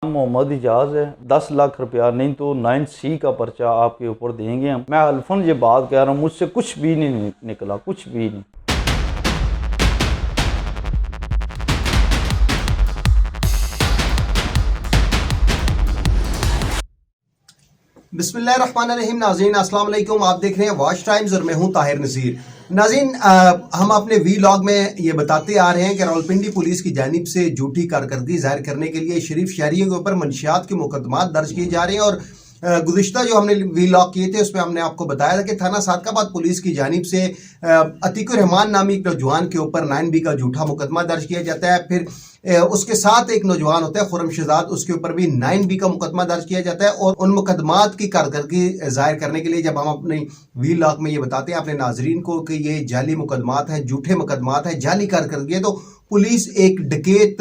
मोहम्मद इजाज़ है। 10 लाख रुपया नहीं तो 9C का पर्चा आपके ऊपर देंगे हम। मैं अल्फन ये बात कह रहा हूँ, मुझसे कुछ भी नहीं निकला, कुछ भी नहीं। बिस्मिल्लाहिर्रहमानिर्रहीम। नाज़रीन अस्सलाम वालेकुम, आप देख रहे हैं वॉच टाइम्स और मैं हूं ताहिर नज़ीर। नाज़रीन, हम अपने वीलॉग में ये बताते आ रहे हैं कि रावलपिंडी पुलिस की जानिब से झूठी कारकर्दगी जाहिर करने के लिए शरीफ शहरियों के ऊपर मंशियात के मुकदमात दर्ज किए जा रहे हैं। और गुज़िश्ता जो हमने वीलॉग किए थे उसमें हमने आपको बताया था कि थाना सादकाबाद पुलिस की जानिब से अतीकुर रहमान नामी एक नौजवान के ऊपर 9B का झूठा मुकदमा दर्ज किया जाता है। फिर उसके साथ एक नौजवान होता है खुर्रम शहजाद, उसके ऊपर भी 9B का मुकदमा दर्ज किया जाता है। और उन मुकदमात की कारकर्दगी जाहिर करने के लिए जब हम अपने वीलॉग में ये बताते हैं अपने नाजरीन को कि ये जाली मुकदमात हैं, झूठे मुकदमात हैं, जाली कारकर्दगी है, तो पुलिस एक डकैत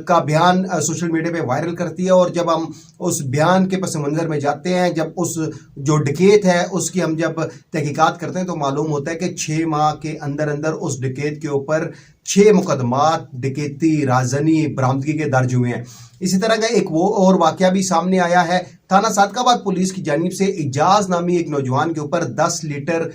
का बयान सोशल मीडिया पे वायरल करती है। और जब हम उस बयान के पस मंजर में जाते हैं, जब उस जो डकैत है उसकी हम जब तहकीकात करते हैं तो मालूम होता है कि 6 माह के अंदर अंदर उस डकैत के ऊपर 6 मुकदमात डकैती, राजनी, बरामदगी के दर्ज हुए हैं। इसी तरह का एक वो और वाकया भी सामने आया है। थाना सादकाबाद पुलिस की जानिब से इजाज नामी एक नौजवान के ऊपर 10 लीटर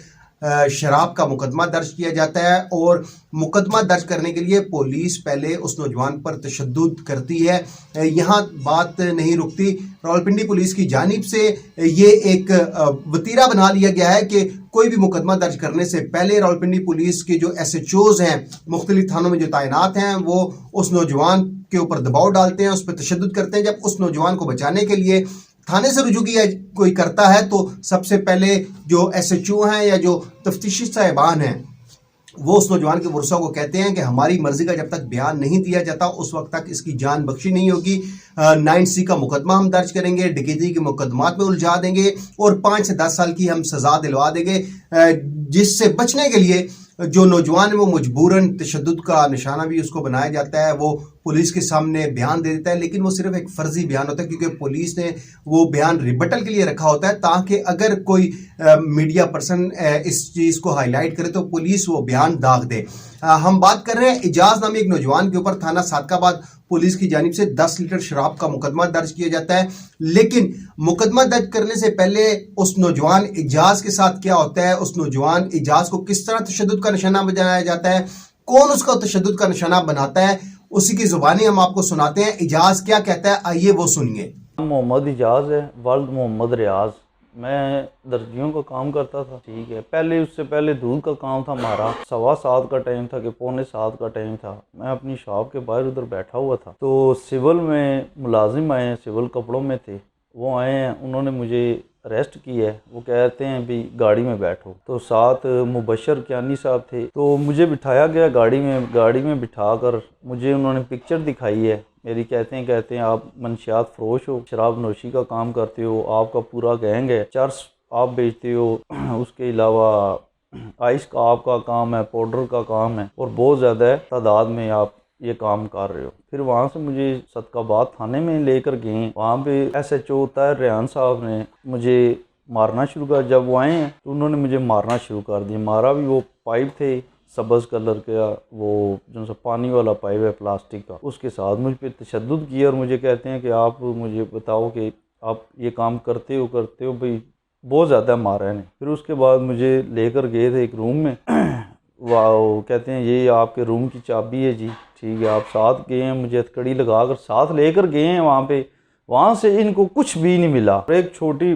शराब का मुकदमा दर्ज किया जाता है। और मुकदमा दर्ज करने के लिए पुलिस पहले उस नौजवान पर तशद्दुद करती है। यहाँ बात नहीं रुकती, रावलपिंडी पुलिस की जानिब से ये एक वतीरा बना लिया गया है कि कोई भी मुकदमा दर्ज करने से पहले रावलपिंडी पुलिस के जो SHOs हैं मुख्तलिफ थानों में जो तैनात हैं वो उस नौजवान के ऊपर दबाव डालते हैं, उस पर तशद्दुद करते हैं। जब उस नौजवान को बचाने के लिए थाने से रुजू किया कोई करता है तो सबसे पहले जो SHO हैं या जो तफ्तीशी साहिबान हैं वो उस नौजवान के वर्षों को कहते हैं कि हमारी मर्जी का जब तक बयान नहीं दिया जाता उस वक्त तक इसकी जान बख्शी नहीं होगी। 9C का मुकदमा हम दर्ज करेंगे, डकैती के मुकदमात में उलझा देंगे और 5 से 10 साल की हम सजा दिलवा देंगे। जिससे बचने के लिए जो नौजवान है वो मजबूरन तशद्दुद का निशाना भी उसको बनाया जाता है। वो पुलिस के सामने बयान दे देता है, लेकिन वो सिर्फ एक फर्जी बयान होता है क्योंकि पुलिस ने वो बयान रिबटल के लिए रखा होता है ताकि अगर कोई मीडिया पर्सन इस चीज़ को हाईलाइट करे तो पुलिस वो बयान दाग दे। हम बात कर रहे हैं इजाज नामी एक नौजवान के ऊपर थाना सादकाबाद पुलिस की जानिब से 10 लीटर शराब का मुकदमा दर्ज किया जाता है। लेकिन मुकदमा दर्ज करने से पहले उस नौजवान इजाज के साथ क्या होता है, उस नौजवान इजाज को किस तरह तशद्दुद का निशाना बनाया जाता है, कौन उसका तशद्दुद का निशाना बनाता है, उसी की जुबानी हम आपको सुनाते हैं। इजाज क्या कहता है, आइए वो सुनिए। मोहम्मद इजाज़ है, वालिद मोहम्मद रियाज। मैं दर्जियों का काम करता था, ठीक है। पहले उससे पहले दूध का काम था हमारा। 7:15 का टाइम था कि 6:45 का टाइम था। मैं अपनी शॉप के बाहर उधर बैठा हुआ था तो सिविल में मुलाजिम आए हैं, सिविल कपड़ों में थे, वो आए हैं, उन्होंने मुझे अरेस्ट किया है। वो कहते हैं भी गाड़ी में बैठो, तो साथ मुबशर कियानी साहब थे, तो मुझे बिठाया गया गाड़ी में बिठा कर मुझे उन्होंने पिक्चर दिखाई है मेरी। कहते हैं आप मंशियात फरोश हो, शराब नोशी का काम करते हो, आपका पूरा गैंग है, चर्स आप बेचते हो, उसके अलावा आइस का आपका काम है, पाउडर का काम है और बहुत ज़्यादा तादाद में आप ये काम कर रहे हो। फिर वहाँ से मुझे सदकाबाद थाने में लेकर गए। वहाँ पे SHO ताहिर रेहान साहब ने मुझे मारना शुरू किया। जब वो आए हैं तो उन्होंने मुझे मारना शुरू कर दिया। मारा भी, वो पाइप थे सब्ज़ कलर का, वो जो सा पानी वाला पाइप है प्लास्टिक का, उसके साथ मुझ पर तशद्दुद किया और मुझे कहते हैं कि आप मुझे बताओ कि आप ये काम करते हो भाई। बहुत ज़्यादा मारा है। फिर उसके बाद मुझे लेकर गए थे एक रूम में। वाह, कहते हैं ये आपके रूम की चाबी है जी, ठीक है। आप साथ गए हैं, मुझे हथकड़ी लगा कर साथ लेकर गए हैं वहाँ पे। वहाँ से इनको कुछ भी नहीं मिला। एक छोटी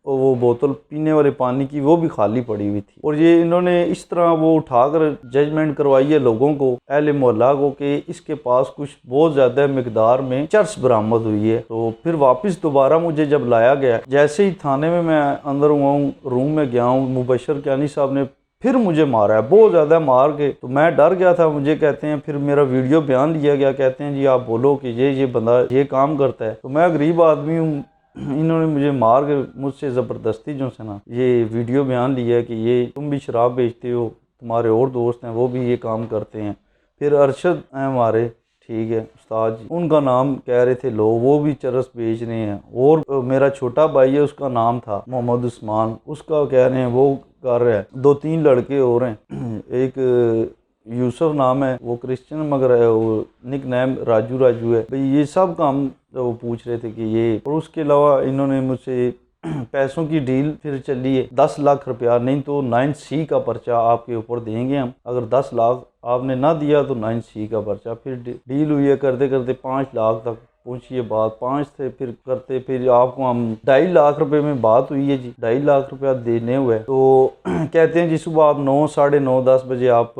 वो बोतल पीने वाले पानी की वो भी खाली पड़ी हुई थी। और ये इन्होंने इस तरह वो उठाकर जजमेंट करवाई है लोगों को, अहले मोहल्ला को, कि इसके पास कुछ बहुत ज़्यादा मिकदार में चर्स बरामद हुई है। तो फिर वापस दोबारा मुझे जब लाया गया, जैसे ही थाने में मैं अंदर हुआ हूँ, रूम में गया हूँ, मुबशर कियानी साहब ने फिर मुझे मारा है, बहुत ज़्यादा मार के। तो मैं डर गया था। मुझे कहते हैं, फिर मेरा वीडियो बयान लिया गया, कहते हैं जी आप बोलो कि ये बंदा ये काम करता है। तो मैं गरीब आदमी हूँ, इन्होंने मुझे मार के मुझसे ज़बरदस्ती जो से ना ये वीडियो बयान लिया है कि ये तुम भी शराब बेचते हो, तुम्हारे और दोस्त हैं वो भी ये काम करते हैं। फिर अरशद हैं हमारे, ठीक है, उस्ताद जी, उनका नाम कह रहे थे लोग, वो भी चरस बेच रहे हैं। और मेरा छोटा भाई है, उसका नाम था मोहम्मद उस्मान, उसका कह रहे हैं वो कर रहा है। 2-3 लड़के और हैं, एक यूसुफ नाम है, वो क्रिश्चियन मगर वो निक नेम राजू है भाई। ये सब काम वो पूछ रहे थे कि ये, और उसके अलावा इन्होंने मुझसे पैसों की डील फिर चली है 10 लाख रुपया, नहीं तो 9C का पर्चा आपके ऊपर देंगे हम। अगर 10 लाख आपने ना दिया तो 9C का पर्चा। फिर डील हुई है, करते करते 5 लाख तक पहुंची बात। 5 थे, फिर करते फिर आपको हम 2.5 लाख रुपए में बात हुई है जी। 2.5 लाख रुपया देने हुए तो कहते हैं जी सुबह आप 9, साढ़े 9, 10 बजे आप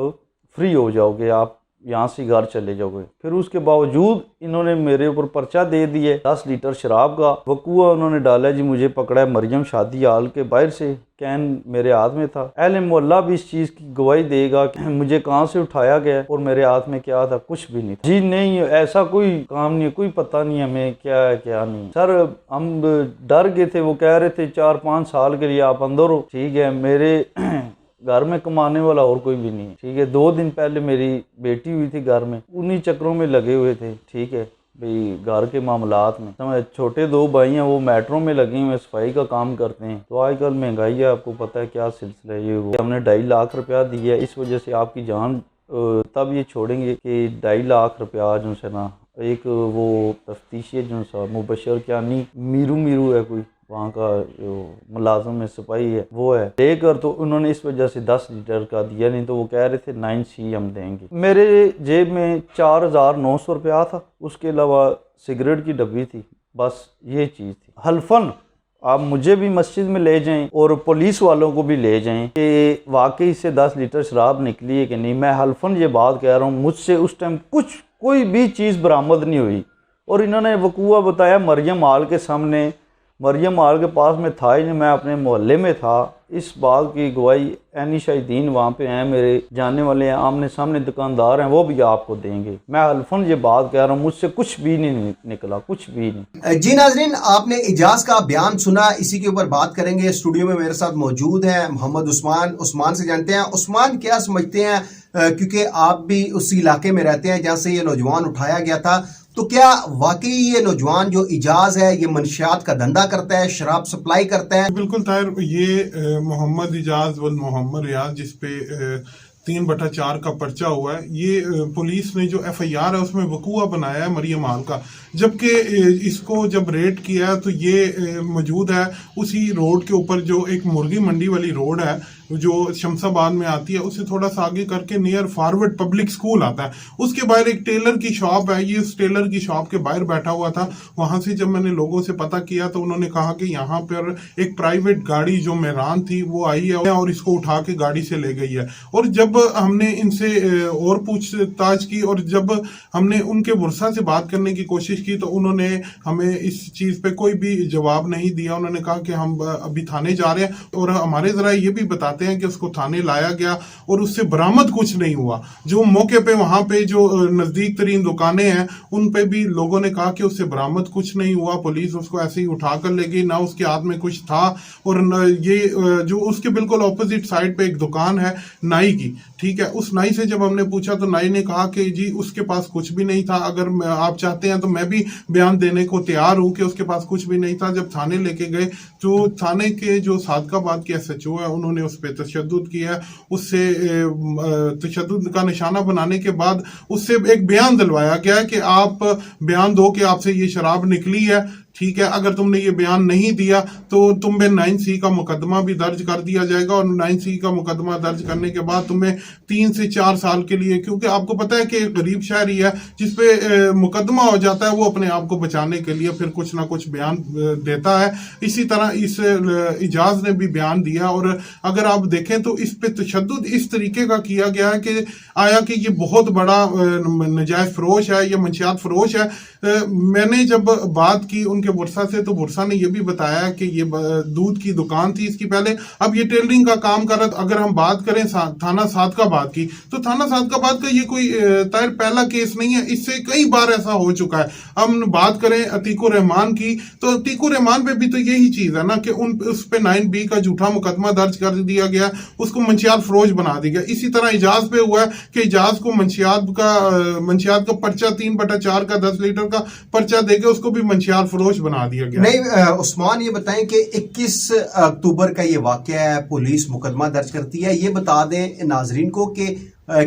फ्री हो जाओगे, आप यहाँ से घर चले जाओगे। फिर उसके बावजूद इन्होंने मेरे ऊपर पर्चा दे दिए 10 लीटर शराब का। वकूआ उन्होंने डाला जी, मुझे पकड़ा है मरियम शादी हाल के बाहर से, कैन मेरे हाथ में था। अहले मोहल्ला भी इस चीज़ की गवाही देगा कि मुझे कहाँ से उठाया गया और मेरे हाथ में क्या था, कुछ भी नहीं था जी। नहीं, ऐसा कोई काम नहीं है, कोई पता नहीं हमें क्या है क्या नहीं। सर हम डर गए थे, वो कह रहे थे 4-5 साल के लिए आप अंदर हो, ठीक है। मेरे घर में कमाने वाला और कोई भी नहीं है, ठीक है। 2 दिन पहले मेरी बेटी हुई थी घर में, उन्हीं चक्रों में लगे हुए थे, ठीक है भाई, घर के मामलात में। समझ, छोटे 2 भाई हैं, वो मेट्रो में लगे हुए सफाई का काम करते हैं। तो आजकल महंगाई है, आपको पता है क्या सिलसिला है ये। वो हमने 2.5 लाख रुपया दिया, इस वजह से आपकी जान तब ये छोड़ेंगे कि 2.5 लाख रुपया जो से ना, एक वो तफ्तीशी जो सा मुबशर क्या नहीं मीरू है कोई, वहाँ का जो मुलाजम में सिपाही है वो है, लेकर तो उन्होंने इस वजह से 10 लीटर का दिया। नहीं तो वो कह रहे थे 9C हम देंगे। मेरे जेब में 4,900 रुपया था, उसके अलावा सिगरेट की डब्बी थी, बस ये चीज़ थी। हल्फन आप मुझे भी मस्जिद में ले जाएं और पुलिस वालों को भी ले जाएं कि वाकई से 10 लीटर शराब निकली है कि नहीं। मैं हल्फन ये बात कह रहा हूँ, मुझसे उस टाइम कोई भी चीज़ बरामद नहीं हुई। और इन्होंने वकूआ बताया मरियम हाल के सामने, मरियम हाल के पास में था ही नहीं, मैं अपने मोहल्ले में था। इस बात की गवाही ऐनी शाहिदीन वहाँ पे हैं, मेरे जानने वाले हैं, आमने सामने दुकानदार हैं, वो भी आपको देंगे। मैं हल्फन ये बात कह रहा हूँ, मुझसे कुछ भी नहीं निकला, कुछ भी नहीं। जी नाजरीन, आपने इजाज का बयान सुना, इसी के ऊपर बात करेंगे। स्टूडियो में मेरे साथ मौजूद हैं मोहम्मद उस्मान से जानते हैं उस्मान क्या समझते हैं, क्योंकि आप भी उस इलाके में रहते हैं जहाँ से ये नौजवान उठाया गया था। तो क्या वाकई ये नौजवान जो इजाज है ये मंशियात का धंधा करता है, शराब सप्लाई करता है? बिल्कुल ताहिर, ये मोहम्मद इजाज व मोहम्मद रियाज जिसपे 3/4 का पर्चा हुआ है, ये पुलिस ने जो FIR है उसमें वकूआ बनाया है मरियम हाल का। जबकि इसको जब रेड किया तो ये मौजूद है उसी रोड के ऊपर जो एक मुर्गी मंडी वाली रोड है जो शमशाबाद में आती है, उससे थोड़ा सा आगे करके नियर फॉरवर्ड पब्लिक स्कूल आता है, उसके बाहर एक टेलर की शॉप है। ये उस टेलर की शॉप के बाहर बैठा हुआ था। वहां से जब मैंने लोगों से पता किया तो उन्होंने कहा कि यहाँ पर एक प्राइवेट गाड़ी जो मेहरान थी वो आई है और इसको उठा के गाड़ी से ले गई है। और जब हमने इनसे और पूछताछ की और जब हमने उनके वर्षा से बात करने की कोशिश की तो उन्होंने हमें इस चीज पे कोई भी जवाब नहीं दिया। उन्होंने कहा कि हम अभी थाने जा रहे हैं, और हमारे जरा ये भी बताते हैं कि उसको थाने लाया गया और उससे बरामद कुछ नहीं हुआ। जो मौके पे वहां पे जो नजदीक तरीन दुकानें हैं उन पे भी लोगों ने कहा कि उससे बरामद कुछ नहीं हुआ, पुलिस उसको ऐसे ही उठा कर ले गई, ना उसके हाथ में कुछ था। और ये जो उसके बिल्कुल ऑपोजिट साइड पे एक दुकान है नाई की, ठीक है, उस नाई से जब हमने पूछा तो नाई ने कहा कि जी उसके पास कुछ भी नहीं था। अगर आप चाहते हैं तो मैं भी बयान देने को तैयार हूं कि उसके पास कुछ भी नहीं था। जब थाने लेके गए तो थाने के जो सादकाबाद के SHO है उन्होंने उस पर तशद्दुद किया। उससे तशद्दुद का निशाना बनाने के बाद उससे एक बयान दिलवाया गया कि आप बयान दो कि आपसे ये शराब निकली है, ठीक है। अगर तुमने ये बयान नहीं दिया तो तुम पे 9C का मुकदमा भी दर्ज कर दिया जाएगा, और 9C का मुकदमा दर्ज करने के बाद तुम्हें 3 से 4 साल के लिए, क्योंकि आपको पता है कि गरीब शहरी है जिसपे मुकदमा हो जाता है वो अपने आप को बचाने के लिए फिर कुछ ना कुछ बयान देता है। इसी तरह इस इजाज ने भी बयान दिया। और अगर आप देखें तो इस पे तशद्दुद इस तरीके का किया गया है कि आया कि ये बहुत बड़ा नजायज फरोश है, ये मंशियात फरोश है। मैंने जब बात की उनके बुरसा से तो बुरसा ने ये भी बताया कि ये दूध की दुकान थी इसकी पहले, अब ये टेलरिंग का काम कर रहा था। अगर हम बात करें थाना सादकाबाद की तो थाना सादकाबाद का ये कोई ताहिर पहला केस नहीं है, इससे कई बार ऐसा हो चुका है। हम बात करें अतीकुर रहमान की तो अतीकुर रहमान पे भी तो यही चीज है ना कि उस पे 9B का झूठा मुकदमा दर्ज कर दिया गया, उसको मंशियात फरोश बना दिया गया। इसी तरह इजाज पे हुआ है कि इजाज को मंशियात का पर्चा 3/4 का 10 लीटर का पर्चा देके उसको भी मंशियात फरोश बना दिया गया। नहीं उस्मान, ये बताएं कि 21 अक्टूबर का ये वाकया है, पुलिस मुकदमा दर्ज करती है। ये बता दें नाजरीन को कि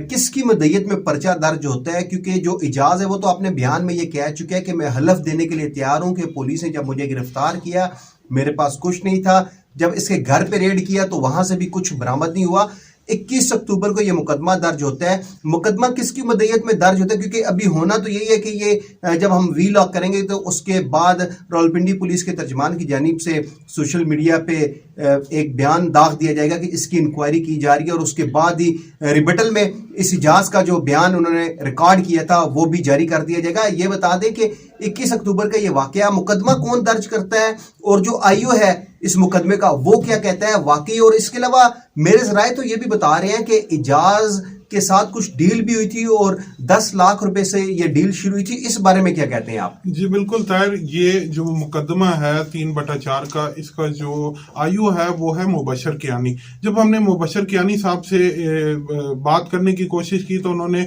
کس کی مدعیت میں پرچہ درج ہوتا ہے؟ کیونکہ جو اجاز ہے وہ تو اپنے بیان میں یہ کہہ چکا ہے کہ میں حلف دینے کے لیے تیار ہوں کہ پولیس نے جب مجھے گرفتار کیا میرے پاس کچھ نہیں تھا، جب اس کے گھر پہ ریڈ کیا تو وہاں سے بھی کچھ برآمد نہیں ہوا۔ 21 اکتوبر کو یہ مقدمہ درج ہوتا ہے۔ مقدمہ کس کی مدعیت میں درج ہوتا ہے؟ کیونکہ ابھی ہونا تو یہی ہے کہ یہ جب ہم وی لاگ کریں گے تو اس کے بعد راولپنڈی پولیس کے ترجمان کی جانب سے سوشل میڈیا پہ ایک بیان داغ دیا جائے گا کہ اس کی انکوائری کی جا رہی ہے، اور اس کے بعد ہی ریبٹل میں اس اجاز کا جو بیان انہوں نے ریکارڈ کیا تھا وہ بھی جاری کر دیا جائے گا۔ یہ بتا دیں کہ 21 اکتوبر کا یہ واقعہ، مقدمہ کون درج کرتا ہے اور جو آئیو ہے اس مقدمے کا وہ کیا کہتا ہے واقعی، اور اس کے علاوہ میرے ذرائع تو یہ بھی بتا رہے ہیں کہ اجاز کے ساتھ کچھ ڈیل بھی ہوئی تھی اور 10 لاکھ روپے سے یہ ڈیل شروع ہوئی تھی، اس بارے میں کیا کہتے ہیں آپ؟ جی بالکل طاہر، یہ جو مقدمہ ہے 3/4 کا، اس کا جو آئیو ہے وہ ہے مبشر کیانی۔ جب ہم نے مبشر کیانی صاحب سے بات کرنے کی کوشش کی تو انہوں نے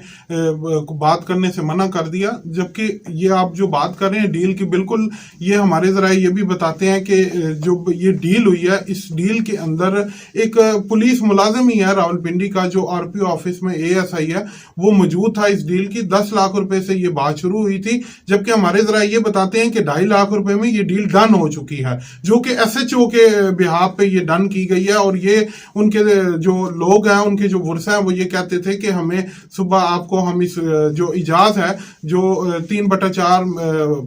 بات کرنے سے منع کر دیا، جبکہ یہ آپ جو بات کر رہے ہیں ڈیل کی، بالکل یہ ہمارے ذرائع یہ بھی بتاتے ہیں کہ جو یہ ڈیل ہوئی ہے اس ڈیل کے اندر ایک پولیس ملازم ہی ہے راولپنڈی کا جو RPO آفس میں ASI ہے، وہ موجود تھا اس ڈیل کی۔ 10 لاکھ روپے سے یہ بات شروع ہوئی تھی، جبکہ ہمارے ذرائع یہ بتاتے ہیں کہ 2.5 لاکھ روپے میں یہ ڈیل ڈن ہو چکی ہے، جو کہ SHO کے بہاف پہ یہ ڈن کی گئی ہے۔ اور یہ ان کے جو لوگ ہیں، ان کے جو ورثہ ہیں، وہ یہ کہتے تھے کہ ہمیں صبح آپ کو ہم اس جو اجاز ہے جو 3/4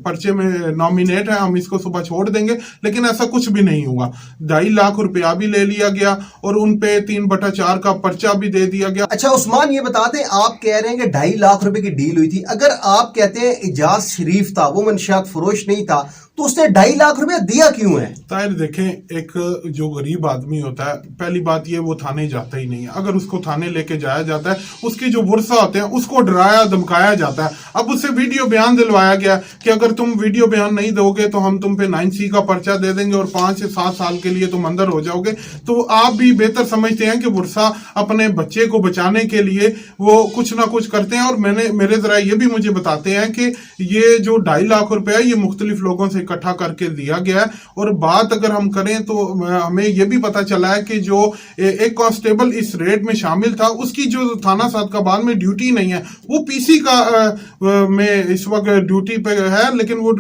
پرچے میں نامینیٹ ہے، ہم اس کو صبح چھوڑ دیں گے، لیکن ایسا کچھ بھی نہیں ہوا۔ 2.5 لاکھ روپیہ بھی لے لیا گیا اور ان پہ 3/4 کا پرچہ بھی دے دیا گیا۔ اچھا عثمان، یہ بتا دیں، آپ کہہ رہے ہیں کہ 2.5 لاکھ روپے کی ڈیل ہوئی تھی، اگر آپ کہتے ہیں اجاز شریف تھا، وہ منشیات فروش نہیں تھا، تو اس نے 2.5 لاکھ روپے دیا کیوں ہے؟ طاہر دیکھیں، ایک جو غریب آدمی ہوتا ہے، پہلی بات یہ وہ تھانے جاتا ہی نہیں ہے۔ اگر اس کو تھانے لے کے جایا جاتا ہے، اس کے جو ورثہ ہوتے ہیں اس کو ڈرایا دھمکایا جاتا ہے۔ اب اس سے ویڈیو بیان دلوایا گیا کہ اگر تم ویڈیو بیان نہیں دو گے تو ہم تم پہ 9C کا پرچہ دے دیں گے اور 5 سے 7 سال کے لیے تم اندر ہو جاؤ گے۔ تو آپ بھی بہتر سمجھتے ہیں کہ ورثہ اپنے بچے کو بچانے کے لیے وہ کچھ نہ کچھ کرتے ہیں۔ اور میرے ذرائع یہ بھی مجھے بتاتے ہیں کہ یہ جو 2.5 لاکھ روپے ہے یہ مختلف لوگوں سے اکٹھا کر کے دیا گیا ہے۔ اور بات اگر ہم کریں تو ہمیں یہ بھی پتا چلا ہے کہ جو ایک کانسٹیبل اس ریڈ میں شامل تھا، اس کی جو تھانہ صادقآباد میں ڈیوٹی نہیں ہے، وہ PC کا میں اس وقت ڈیوٹی پہ ہے، لیکن وہ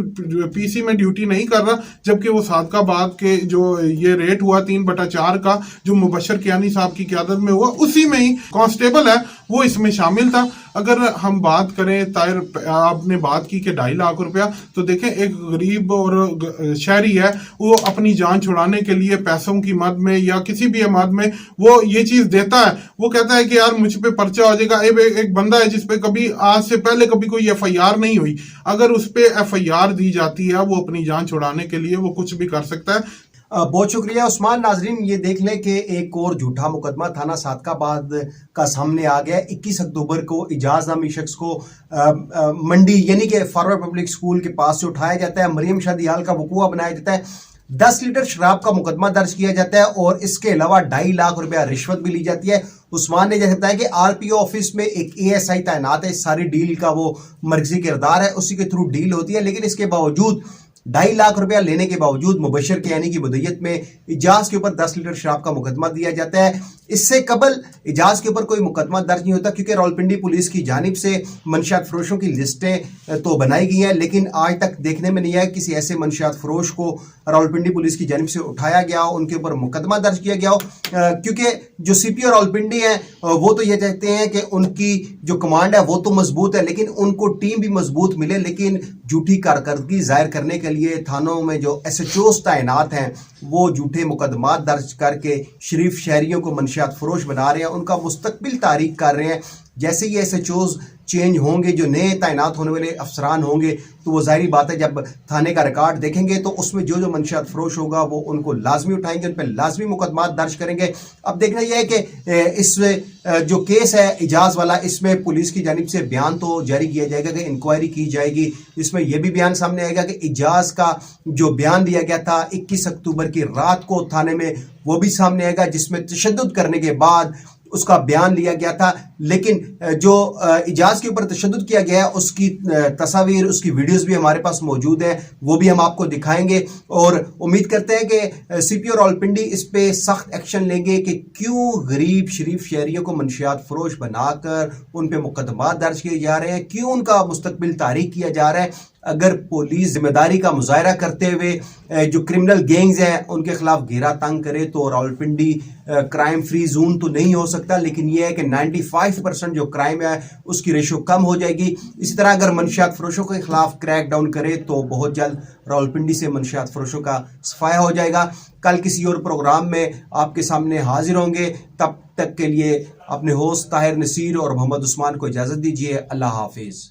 PC میں ڈیوٹی نہیں کر رہا، جبکہ وہ صادقآباد کے جو یہ ریڈ ہوا 3/4 کا جو مبشر کیانی صاحب کی قیادت میں ہوا، اسی میں ہی کانسٹیبل ہے وہ اس میں شامل تھا۔ اگر ہم بات کریں، طاہر آپ نے بات کی کہ 2.5 لاکھ روپیہ، تو دیکھیں ایک غریب اور شہری ہے، وہ اپنی جان چھڑانے کے لیے پیسوں کی مد میں یا کسی بھی مد میں وہ یہ چیز دیتا ہے، وہ کہتا ہے کہ یار مجھ پہ پرچہ ہو جائے گا۔ ایک بندہ ہے جس پہ کبھی آج سے پہلے کبھی کوئی FIR نہیں ہوئی، اگر اس پہ FIR دی جاتی ہے، وہ اپنی جان چھڑانے کے لیے وہ کچھ بھی کر سکتا ہے۔ بہت شکریہ عثمان۔ ناظرین، یہ دیکھ لیں کہ ایک اور جھوٹا مقدمہ تھانہ صادقآباد کا سامنے آ گیا۔ 21 اکتوبر کو اجاز نامی شخص کو منڈی یعنی کہ فارورڈ پبلک اسکول کے پاس سے اٹھایا جاتا ہے، مریم شادیال کا وقوع بنایا جاتا ہے، 10 لیٹر شراب کا مقدمہ درج کیا جاتا ہے اور اس کے علاوہ 2.5 لاکھ روپیہ رشوت بھی لی جاتی ہے۔ عثمان نے جیسے بتایا کہ RPO آفس میں ایک ASI تعینات ہے، ساری ڈیل کا وہ مرکزی کردار ہے، اسی کے تھرو ڈیل ہوتی ہے، لیکن اس کے باوجود 2.5 لاکھ روپیہ لینے کے باوجود مبشر کیانی کی مدعیت میں اجاز کے اوپر 10 لیٹر شراب کا مقدمہ دیا جاتا ہے۔ اس سے قبل اجاز کے اوپر کوئی مقدمہ درج نہیں ہوتا، کیونکہ راولپنڈی پولیس کی جانب سے منشیات فروشوں کی لسٹیں تو بنائی گئی ہیں، لیکن آج تک دیکھنے میں نہیں آیا کسی ایسے منشیات فروش کو راولپنڈی پولیس کی جانب سے اٹھایا گیا ہو، ان کے اوپر مقدمہ درج کیا گیا ہو، کیونکہ جو CPO راولپنڈی ہیں وہ تو یہ چاہتے ہیں کہ ان کی جو کمانڈ ہے وہ تو مضبوط ہے، لیکن ان کو ٹیم بھی مضبوط ملے، لیکن جھوٹی کارکردگی ظاہر کرنے کے لیے تھانوں میں جو SHOs تعینات ہیں وہ جھوٹے مقدمات درج کر کے شریف شہریوں کو منشیات فروش بنا رہے ہیں، ان کا مستقبل تاریک کر رہے ہیں۔ جیسے یہ SHOs چینج ہوں گے، جو نئے تعینات ہونے والے افسران ہوں گے، تو وہ ظاہری بات ہے جب تھانے کا ریکارڈ دیکھیں گے تو اس میں جو منشیات فروش ہوگا وہ ان کو لازمی اٹھائیں گے، ان پہ لازمی مقدمات درج کریں گے۔ اب دیکھنا یہ ہے کہ اس جو کیس ہے اجاز والا، اس میں پولیس کی جانب سے بیان تو جاری کیا جائے گا کہ انکوائری کی جائے گی، اس میں یہ بھی بیان سامنے آئے گا کہ اجاز کا جو بیان دیا گیا تھا 21 اکتوبر کی رات کو تھانے میں، وہ بھی سامنے آئے گا، جس میں تشدد کرنے کے بعد اس کا بیان لیا گیا تھا، لیکن جو اجاز کے اوپر تشدد کیا گیا ہے اس کی تصاویر، اس کی ویڈیوز بھی ہمارے پاس موجود ہیں، وہ بھی ہم آپ کو دکھائیں گے، اور امید کرتے ہیں کہ سی پی او راولپنڈی اس پہ سخت ایکشن لیں گے کہ کیوں غریب شریف شہریوں کو منشیات فروش بنا کر ان پہ مقدمات درج کیے جا رہے ہیں، کیوں ان کا مستقبل تاریک کیا جا رہا ہے۔ اگر پولیس ذمہ داری کا مظاہرہ کرتے ہوئے جو کرمنل گینگز ہیں ان کے خلاف گھیرا تنگ کرے تو راولپنڈی کرائم فری زون تو نہیں ہو سکتا، لیکن یہ ہے کہ 95% جو کرائم ہے اس کی ریشو کم ہو جائے گی۔ اسی طرح اگر منشیات فروشوں کے خلاف کریک ڈاؤن کرے تو بہت جلد راولپنڈی سے منشیات فروشوں کا صفایا ہو جائے گا۔ کل کسی اور پروگرام میں آپ کے سامنے حاضر ہوں گے، تب تک کے لیے اپنے ہوسٹ طاہر نصیر اور محمد عثمان کو اجازت دیجیے۔ اللہ حافظ۔